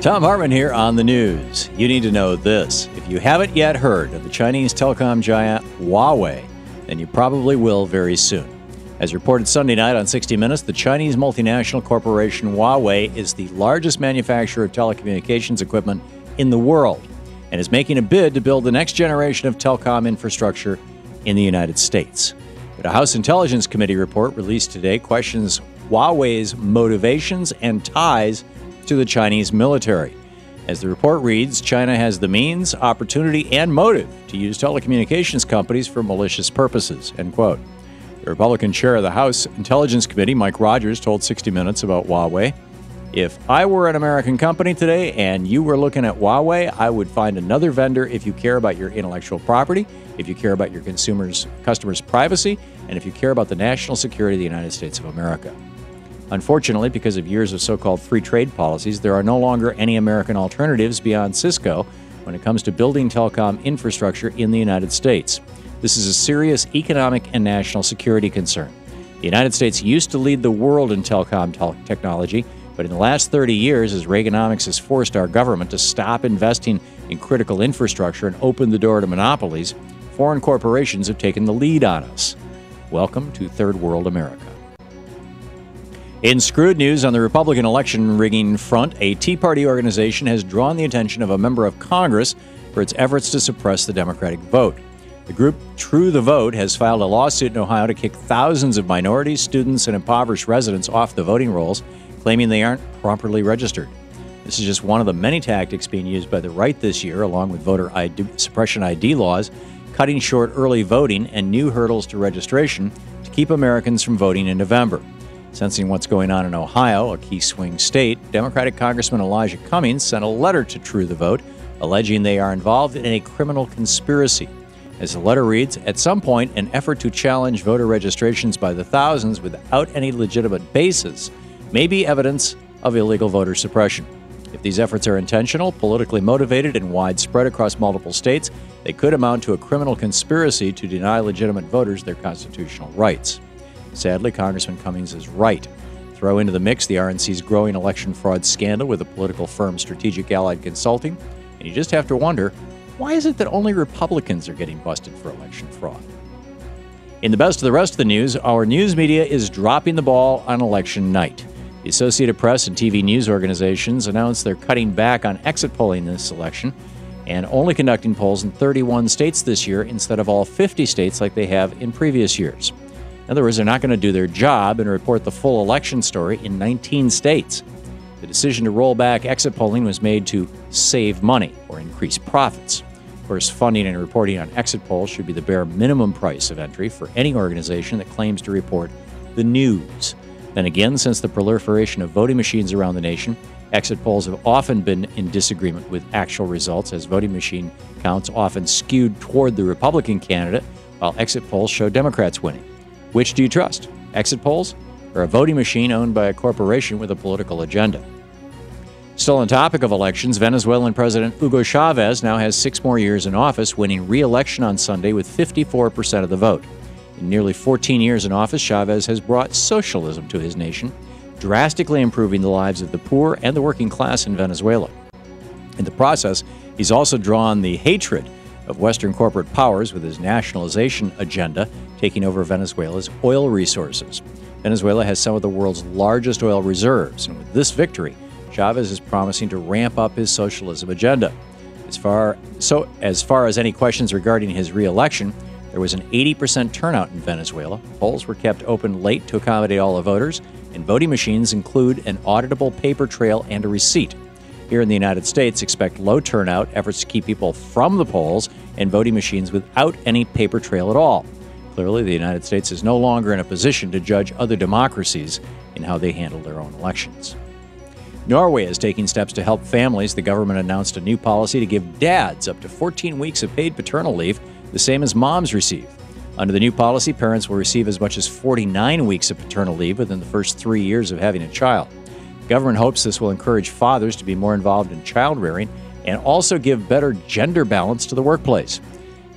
Thom Hartmann here on the news. You need to know this. If you haven't yet heard of the Chinese telecom giant Huawei, then you probably will very soon. As reported Sunday night on 60 Minutes, the Chinese multinational corporation Huawei is the largest manufacturer of telecommunications equipment in the world and is making a bid to build the next generation of telecom infrastructure in the United States. But a House Intelligence Committee report released today questions Huawei's motivations and ties to the Chinese military. As the report reads, China has the means, opportunity, and motive to use telecommunications companies for malicious purposes, end quote. The Republican chair of the House Intelligence Committee, Mike Rogers, told 60 Minutes about Huawei. If I were an American company today and you were looking at Huawei, I would find another vendor if you care about your intellectual property, if you care about your customers' privacy, and if you care about the national security of the United States of America. Unfortunately, because of years of so-called free trade policies, there are no longer any American alternatives beyond Cisco when it comes to building telecom infrastructure in the United States. This is a serious economic and national security concern. The United States used to lead the world in telecom technology, but in the last 30 years, as Reaganomics has forced our government to stop investing in critical infrastructure and open the door to monopolies, foreign corporations have taken the lead on us. Welcome to Third World America. In screwed news on the Republican election rigging front, a Tea Party organization has drawn the attention of a member of Congress for its efforts to suppress the Democratic vote. The group True the Vote has filed a lawsuit in Ohio to kick thousands of minorities, students, and impoverished residents off the voting rolls, claiming they aren't properly registered. This is just one of the many tactics being used by the right this year, along with voter suppression ID laws, cutting short early voting, and new hurdles to registration to keep Americans from voting in November. Sensing what's going on in Ohio, a key swing state, Democratic Congressman Elijah Cummings sent a letter to True the Vote, alleging they are involved in a criminal conspiracy. As the letter reads, at some point, an effort to challenge voter registrations by the thousands without any legitimate basis may be evidence of illegal voter suppression. If these efforts are intentional, politically motivated, and widespread across multiple states, they could amount to a criminal conspiracy to deny legitimate voters their constitutional rights. Sadly, Congressman Cummings is right. Throw into the mix the RNC's growing election fraud scandal with the political firm Strategic Allied Consulting, and you just have to wonder, why is it that only Republicans are getting busted for election fraud? In the best of the rest of the news, our news media is dropping the ball on election night. The Associated Press and TV news organizations announced they're cutting back on exit polling this election and only conducting polls in 31 states this year instead of all 50 states like they have in previous years. In other words, they're not going to do their job and report the full election story in 19 states. The decision to roll back exit polling was made to save money or increase profits. Of course, funding and reporting on exit polls should be the bare minimum price of entry for any organization that claims to report the news. Then again, since the proliferation of voting machines around the nation, exit polls have often been in disagreement with actual results, as voting machine counts often skewed toward the Republican candidate, while exit polls show Democrats winning. Which do you trust, exit polls or a voting machine owned by a corporation with a political agenda? Still on topic of elections, Venezuelan President Hugo Chavez now has 6 more years in office, winning re-election on Sunday with 54% of the vote. In nearly 14 years in office, Chavez has brought socialism to his nation, drastically improving the lives of the poor and the working class in Venezuela. In the process, he's also drawn the hatred of Western corporate powers with his nationalization agenda, taking over Venezuela's oil resources. Venezuela has some of the world's largest oil reserves, and with this victory, Chavez is promising to ramp up his socialism agenda. As far as any questions regarding his re-election, there was an 80% turnout in Venezuela. Polls were kept open late to accommodate all the voters, and voting machines include an auditable paper trail and a receipt. Here in the United States, expect low turnout, efforts to keep people from the polls, and voting machines without any paper trail at all. Clearly, the United States is no longer in a position to judge other democracies in how they handle their own elections. Norway is taking steps to help families. The government announced a new policy to give dads up to 14 weeks of paid paternal leave, the same as moms receive. Under the new policy, parents will receive as much as 49 weeks of paternal leave within the first 3 years of having a child. The government hopes this will encourage fathers to be more involved in child rearing and also give better gender balance to the workplace.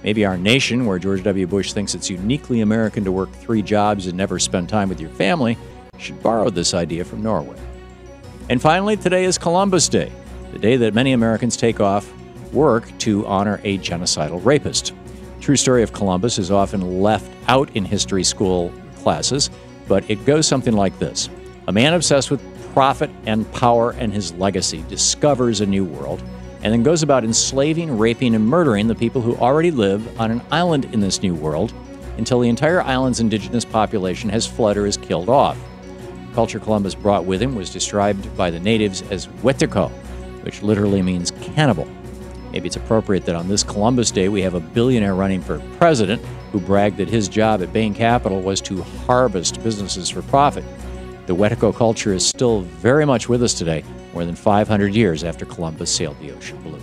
Maybe our nation, where George W. Bush thinks it's uniquely American to work 3 jobs and never spend time with your family, should borrow this idea from Norway. And finally, today is Columbus Day. the day that many Americans take off work to honor a genocidal rapist. The true story of Columbus is often left out in history school classes, but it goes something like this. A man obsessed with profit and power and his legacy discovers a new world and then goes about enslaving, raping, and murdering the people who already live on an island in this new world until the entire island's indigenous population has fled or is killed off. The culture Columbus brought with him was described by the natives as wetiko, which literally means cannibal. Maybe it's appropriate that on this Columbus Day we have a billionaire running for president who bragged that his job at Bain Capital was to harvest businesses for profit. The wetiko culture is still very much with us today, more than 500 years after Columbus sailed the ocean blue.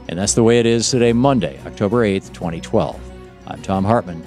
And that's the way it is today, Monday, October 8th, 2012. I'm Thom Hartmann.